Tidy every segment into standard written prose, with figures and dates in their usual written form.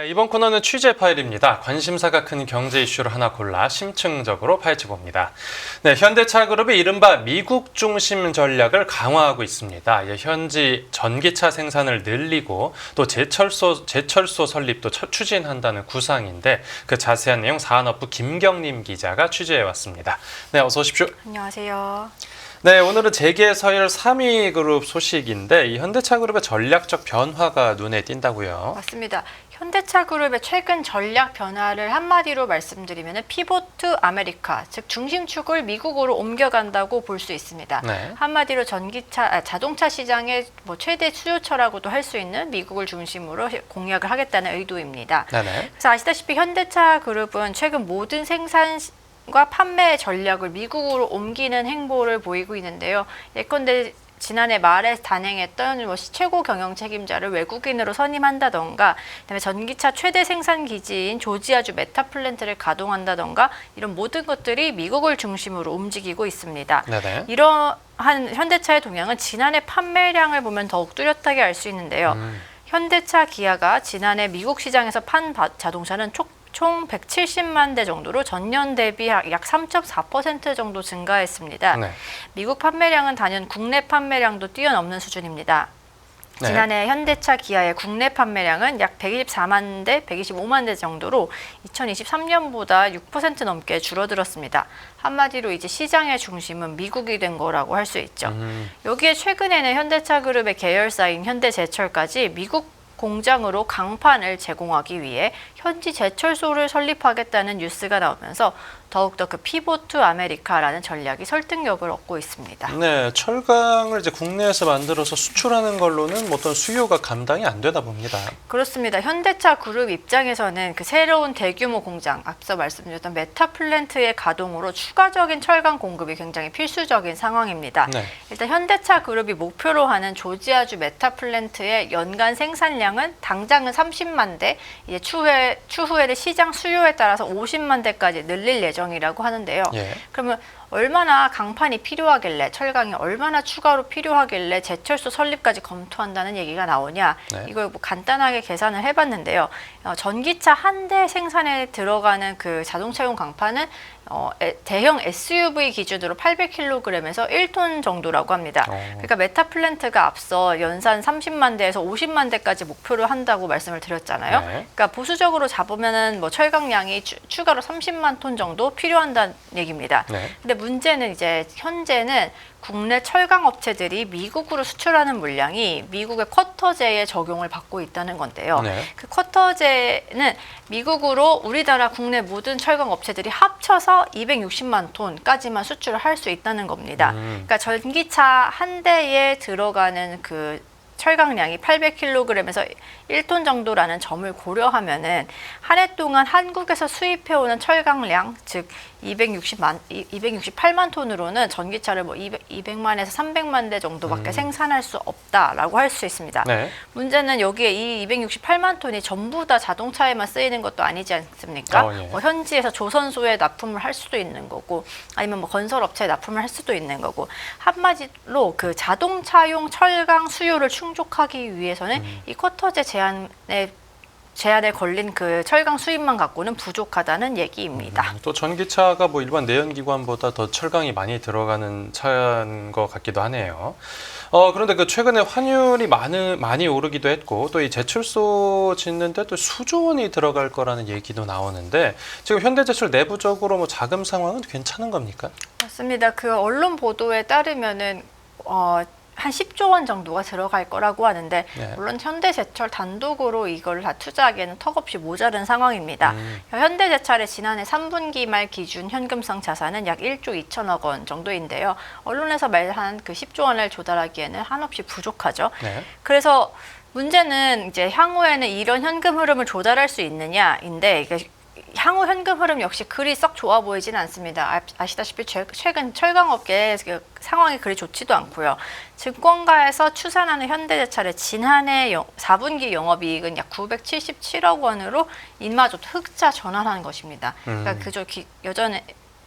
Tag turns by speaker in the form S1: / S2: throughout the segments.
S1: 네, 이번 코너는 취재 파일입니다. 관심사가 큰 경제 이슈를 하나 골라 심층적으로 파헤쳐봅니다. 네, 현대차 그룹이 이른바 미국 중심 전략을 강화하고 있습니다. 현지 전기차 생산을 늘리고 또 제철소 설립도 추진한다는 구상인데 그 자세한 내용 사안업부 김경림 기자가 취재해 왔습니다. 네, 어서 오십시오.
S2: 안녕하세요.
S1: 네, 오늘은 재계 서열 3위 그룹 소식인데 이 현대차 그룹의 전략적 변화가 눈에 띈다고요.
S2: 맞습니다. 현대차 그룹의 최근 전략 변화를 한마디로 말씀드리면 피보트 아메리카, 즉 중심축을 미국으로 옮겨간다고 볼 수 있습니다.
S1: 네.
S2: 한마디로 자동차 시장의 최대 수요처라고도 할 수 있는 미국을 중심으로 공략을 하겠다는 의도입니다.
S1: 네네.
S2: 그래서 아시다시피 현대차 그룹은 최근 모든 생산과 판매 전략을 미국으로 옮기는 행보를 보이고 있는데요. 예컨대 지난해 말에 단행했던 최고 경영 책임자를 외국인으로 선임한다던가, 그다음에 전기차 최대 생산 기지인 조지아주 메타 플랜트를 가동한다던가 이런 모든 것들이 미국을 중심으로 움직이고 있습니다.
S1: 네네.
S2: 이러한 현대차의 동향은 지난해 판매량을 보면 더욱 뚜렷하게 알 수 있는데요. 현대차 기아가 지난해 미국 시장에서 판 자동차는 총 170만 대 정도로 전년 대비 약 3.4% 정도 증가했습니다.
S1: 네.
S2: 미국 판매량은 단연 국내 판매량도 뛰어넘는 수준입니다.
S1: 네.
S2: 지난해 현대차 기아의 국내 판매량은 약 124만 대, 125만 대 정도로 2023년보다 6% 넘게 줄어들었습니다. 한마디로 이제 시장의 중심은 미국이 된 거라고 할 수 있죠. 여기에 최근에는 현대차 그룹의 계열사인 현대제철까지 미국 공장으로 강판을 제공하기 위해 현지 제철소를 설립하겠다는 뉴스가 나오면서 더욱더 그 피보트 아메리카라는 전략이 설득력을 얻고 있습니다.
S1: 네, 철강을 이제 국내에서 만들어서 수출하는 걸로는 어떤 수요가 감당이 안 되다 봅니다.
S2: 그렇습니다. 현대차 그룹 입장에서는 그 새로운 대규모 공장, 앞서 말씀드렸던 메타 플랜트의 가동으로 추가적인 철강 공급이 굉장히 필수적인 상황입니다.
S1: 네.
S2: 일단 현대차 그룹이 목표로 하는 조지아주 메타 플랜트의 연간 생산량은 당장은 30만 대, 이제 추후에는 시장 수요에 따라서 50만 대까지 늘릴 예정이라고 하는데요.
S1: 예.
S2: 그러면 얼마나 강판이 필요하길래, 철강이 얼마나 추가로 필요하길래 제철소 설립까지 검토한다는 얘기가 나오냐.
S1: 네.
S2: 이걸 간단하게 계산을 해봤는데요. 전기차 한 대 생산에 들어가는 그 자동차용 강판은 대형 SUV 기준으로 800kg에서 1톤 정도라고 합니다. 그러니까 메타 플랜트가 앞서 연산 30만 대에서 50만 대까지 목표로 한다고 말씀을 드렸잖아요.
S1: 네.
S2: 그러니까 보수적으로 잡으면은 철강량이 추가로 30만 톤 정도 필요한다는 얘기입니다.
S1: 네.
S2: 근데 문제는 이제 현재는 국내 철강 업체들이 미국으로 수출하는 물량이 미국의 쿼터제에 적용을 받고 있다는 건데요.
S1: 네.
S2: 그 쿼터제는 미국으로 우리나라 국내 모든 철강 업체들이 합쳐서 260만 톤까지만 수출을 할 수 있다는 겁니다. 그러니까 전기차 한 대에 들어가는 그 철강량이 800kg에서 1톤 정도라는 점을 고려하면은 한 해 동안 한국에서 수입해오는 철강량, 즉 268만 톤으로는 전기차를 200만에서 300만 대 정도밖에 생산할 수 없다라고 할 수 있습니다.
S1: 네.
S2: 문제는 여기에 이 268만 톤이 전부 다 자동차에만 쓰이는 것도 아니지 않습니까?
S1: 예.
S2: 현지에서 조선소에 납품을 할 수도 있는 거고, 아니면 건설업체에 납품을 할 수도 있는 거고, 한마디로 그 자동차용 철강 수요를 충족하기 위해서는 이 쿼터제 제한에 걸린 그 철강 수입만 갖고는 부족하다는 얘기입니다.
S1: 또 전기차가 일반 내연기관보다 더 철강이 많이 들어가는 차인 것 같기도 하네요. 그런데 그 최근에 환율이 많이 오르기도 했고 또 이 제철소 짓는데 또 수조 원이 들어갈 거라는 얘기도 나오는데 지금 현대제철 내부적으로 자금 상황은 괜찮은 겁니까?
S2: 맞습니다. 그 언론 보도에 따르면은 한 10조 원 정도가 들어갈 거라고 하는데
S1: 네.
S2: 물론 현대제철 단독으로 이걸 다 투자하기에는 턱없이 모자른 상황입니다. 현대제철의 지난해 3분기 말 기준 현금성 자산은 약 1조 2천억 원 정도인데요. 언론에서 말한 그 10조 원을 조달하기에는 한없이 부족하죠.
S1: 네.
S2: 그래서 문제는 이제 향후에는 이런 현금 흐름을 조달할 수 있느냐인데, 이게 향후 현금 흐름 역시 그리 썩 좋아 보이진 않습니다. 아시다시피 최근 철강업계의 그 상황이 그리 좋지도 않고요. 증권가에서 추산하는 현대제철의 지난해 4분기 영업이익은 약 977억 원으로 이마저도 흑자 전환한 것입니다. 그러니까 그저 여전히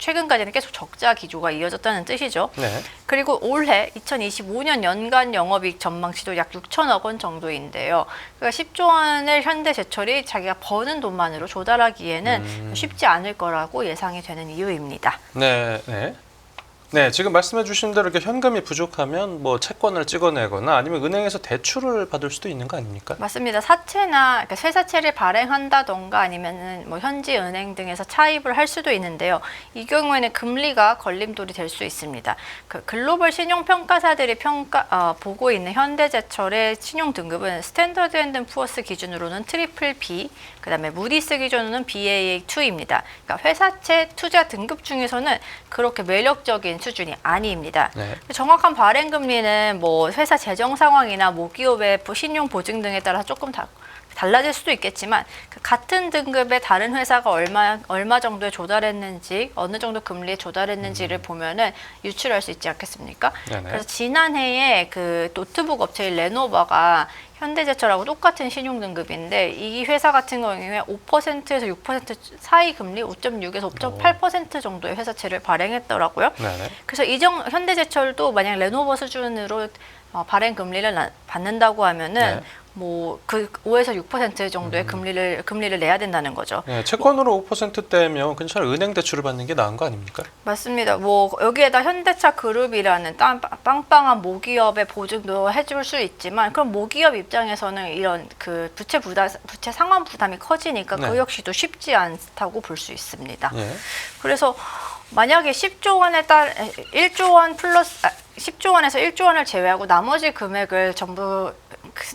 S2: 최근까지는 계속 적자 기조가 이어졌다는 뜻이죠.
S1: 네.
S2: 그리고 올해 2025년 연간 영업이익 전망치도 약 6천억 원 정도인데요. 그러니까 10조 원을 현대제철이 자기가 버는 돈만으로 조달하기에는 쉽지 않을 거라고 예상이 되는 이유입니다.
S1: 네, 네. 네, 지금 말씀해 주신 대로 이렇게 현금이 부족하면 뭐 채권을 찍어내거나 아니면 은행에서 대출을 받을 수도 있는 거 아닙니까?
S2: 맞습니다. 사채나 그러니까 쇠사채를 발행한다던가 아니면은 뭐 현지 은행 등에서 차입을 할 수도 있는데요. 이 경우에는 금리가 걸림돌이 될 수 있습니다. 그 글로벌 신용평가사들이 보고 있는 현대제철의 신용 등급은 스탠더드 앤드 푸어스 기준으로는 트리플 B, 그다음에 무디스 기준으로는 Baa2입니다. 그러니까 회사채 투자 등급 중에서는 그렇게 매력적인 수준이 아니입니다.
S1: 네.
S2: 정확한 발행 금리는 뭐 회사 재정 상황이나 모기업의 신용 보증 등에 따라 조금 달라질 수도 있겠지만 그 같은 등급의 다른 회사가 얼마 정도에 조달했는지 어느 정도 금리에 조달했는지를 보면은 유출할 수 있지 않겠습니까?
S1: 네네.
S2: 그래서 지난해에 그 노트북 업체인 레노버가 현대제철하고 똑같은 신용 등급인데 이 회사 같은 경우에 5%에서 6% 사이 금리 5.6에서 5.8% 정도의 회사채를 발행했더라고요.
S1: 네네.
S2: 그래서 현대제철도 만약 레노버 수준으로 발행 금리를 받는다고 하면은
S1: 네.
S2: 뭐 그 5에서 6% 정도의 금리를 내야 된다는 거죠.
S1: 네, 채권으로 5%대면 그냥 차라리 은행 대출을 받는 게 나은 거 아닙니까?
S2: 맞습니다. 뭐 여기에다 현대차 그룹이라는 빵빵한 모기업의 보증도 해줄 수 있지만 그럼 모기업 입장에서는 이런 그 부채 상환 부담이 커지니까
S1: 네.
S2: 그 역시도 쉽지 않다고 볼 수 있습니다.
S1: 예.
S2: 그래서 만약에 10조 원에 1조 원 플러스 10조 원에서 1조 원을 제외하고 나머지 금액을 전부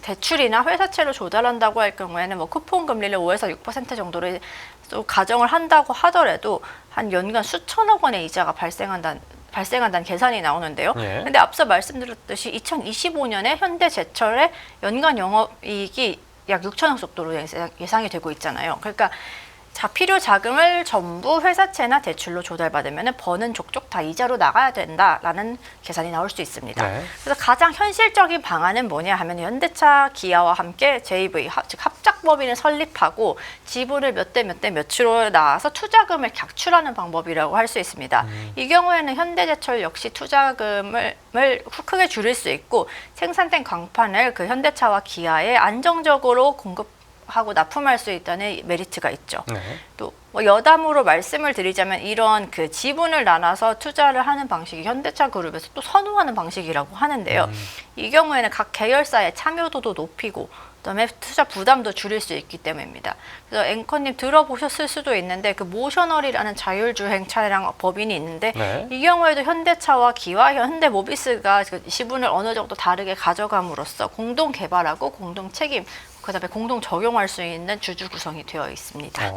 S2: 대출이나 회사채로 조달한다고 할 경우에는 뭐 쿠폰 금리를 5에서 6% 정도를 또 가정을 한다고 하더라도 한 연간 수천억 원의 이자가 발생한다는 계산이 나오는데요.
S1: 예.
S2: 근데 앞서 말씀드렸듯이 2025년에 현대제철의 연간 영업이익이 약 6천억 속도로 예상이 되고 있잖아요. 그러니까 필요 자금을 전부 회사채나 대출로 조달받으면 버는 족족 다 이자로 나가야 된다라는 계산이 나올 수 있습니다.
S1: 네.
S2: 그래서 가장 현실적인 방안은 뭐냐 하면 현대차 기아와 함께 JV, 즉 합작법인을 설립하고 지분을 몇 대 몇으로 나와서 투자금을 객출하는 방법이라고 할 수 있습니다. 이 경우에는 현대제철 역시 투자금을 크게 줄일 수 있고 생산된 광판을 그 현대차와 기아에 안정적으로 하고 납품할 수 있다는 메리트가 있죠.
S1: 네.
S2: 또 뭐 여담으로 말씀을 드리자면 이런 그 지분을 나눠서 투자를 하는 방식이 현대차 그룹에서 또 선호하는 방식이라고 하는데요. 이 경우에는 각 계열사의 참여도도 높이고 그다음에 투자 부담도 줄일 수 있기 때문입니다. 그래서 앵커님 들어보셨을 수도 있는데 그 모셔널이라는 자율주행 차량 법인이 있는데
S1: 네.
S2: 이 경우에도 현대차와 기아, 현대모비스가 그 지분을 어느 정도 다르게 가져감으로써 공동 개발하고 공동 책임 그다음에 공동 적용할 수 있는 주주 구성이 되어 있습니다.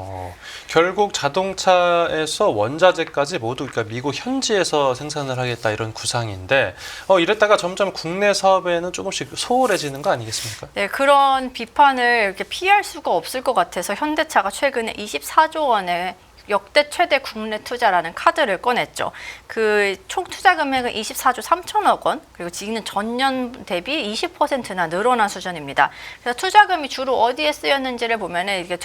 S1: 결국 자동차에서 원자재까지 모두 그러니까 미국 현지에서 생산을 하겠다 이런 구상인데 이랬다가 점점 국내 사업에는 조금씩 소홀해지는 거 아니겠습니까?
S2: 네, 그런 비판을 이렇게 피할 수가 없을 것 같아서 현대차가 최근에 24조 원의 역대 최대 국내 투자라는 카드를 꺼냈죠. 그 총 투자 금액은 24조 3천억 원, 그리고 지금은 전년 대비 20%나 늘어난 수준입니다. 그래서 투자금이 주로 어디에 쓰였는지를 보면은 이게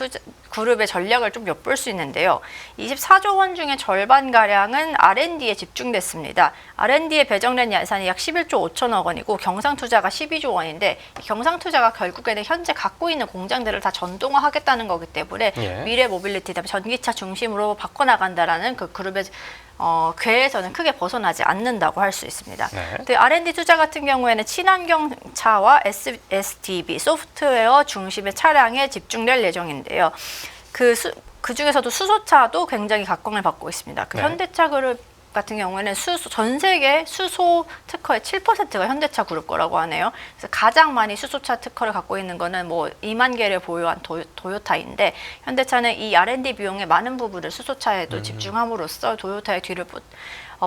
S2: 그룹의 전략을 좀 엿볼 수 있는데요. 24조 원 중에 절반 가량은 R&D에 집중됐습니다. R&D에 배정된 예산이 약 11조 5천억 원이고 경상 투자가 12조 원인데 경상 투자가 결국에는 현재 갖고 있는 공장들을 다 전동화하겠다는 거기 때문에
S1: 예.
S2: 미래 모빌리티, 전기차 중심으로 바꿔나간다라는 그 그룹의 궤에서는 크게 벗어나지 않는다고 할 수 있습니다.
S1: 네.
S2: 근데 R&D 투자 같은 경우에는 친환경차와 SDV, 소프트웨어 중심의 차량에 집중될 예정인데요. 그 중에서도 수소차도 굉장히 각광을 받고 있습니다. 그
S1: 네.
S2: 현대차 그룹 같은 경우에는 전 세계 수소 특허의 7%가 현대차 그룹 거라고 하네요. 그래서 가장 많이 수소차 특허를 갖고 있는 거는 뭐 2만 개를 보유한 도요타인데 현대차는 이 R&D 비용의 많은 부분을 수소차에도 집중함으로써 도요타의 뒤를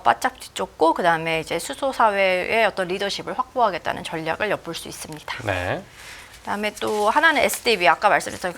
S2: 바짝 뒤쫓고 그 다음에 이제 수소 사회의 어떤 리더십을 확보하겠다는 전략을 엿볼 수 있습니다.
S1: 네.
S2: 그다음에 또 하나는 SDV 아까 말씀드렸던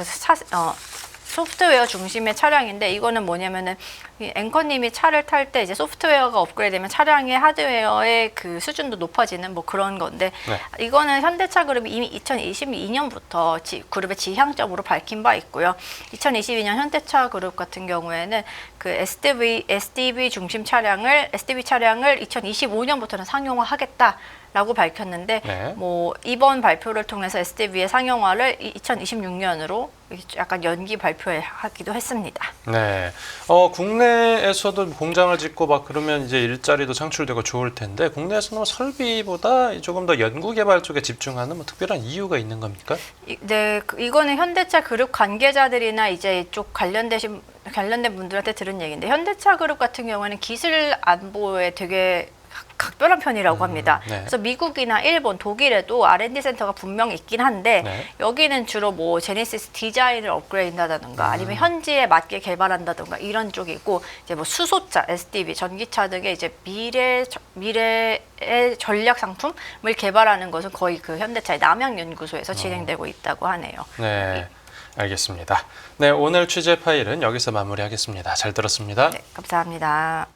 S2: 소프트웨어 중심의 차량인데 이거는 뭐냐면은 이 앵커님이 차를 탈 때 이제 소프트웨어가 업그레이드되면 차량의 하드웨어의 그 수준도 높아지는 뭐 그런 건데
S1: 네.
S2: 이거는 현대차 그룹이 이미 2022년부터 그룹의 지향점으로 밝힌 바 있고요. 2022년 현대차 그룹 같은 경우에는 그 SDV 중심 SDV 차량을 2025년부터는 상용화하겠다라고 밝혔는데
S1: 네.
S2: 뭐 이번 발표를 통해서 SDV의 상용화를 2026년으로 약간 연기 발표하기도 했습니다.
S1: 네. 국내에서도 공장을 짓고 막 그러면 이제 일자리도 창출되고 좋을 텐데 국내에서는 설비보다 조금 더 연구 개발 쪽에 집중하는 뭐 특별한 이유가 있는 겁니까?
S2: 네, 이거는 현대차 그룹 관계자들이나 이제 이쪽 관련된 분들한테 들은 얘기인데 현대차 그룹 같은 경우에는 기술 안보에 되게 각별한 편이라고 합니다.
S1: 네.
S2: 그래서 미국이나 일본, 독일에도 R&D 센터가 분명히 있긴 한데
S1: 네.
S2: 여기는 주로 뭐 제네시스 디자인을 업그레이드한다든가 아니면 현지에 맞게 개발한다든가 이런 쪽이고 이제 뭐 수소차, SDV, 전기차 등의 이제 미래의 전략 상품을 개발하는 것은 거의 그 현대차의 남양연구소에서 진행되고 있다고 하네요.
S1: 네. 알겠습니다. 네, 오늘 취재 파일은 여기서 마무리하겠습니다. 잘 들었습니다.
S2: 네, 감사합니다.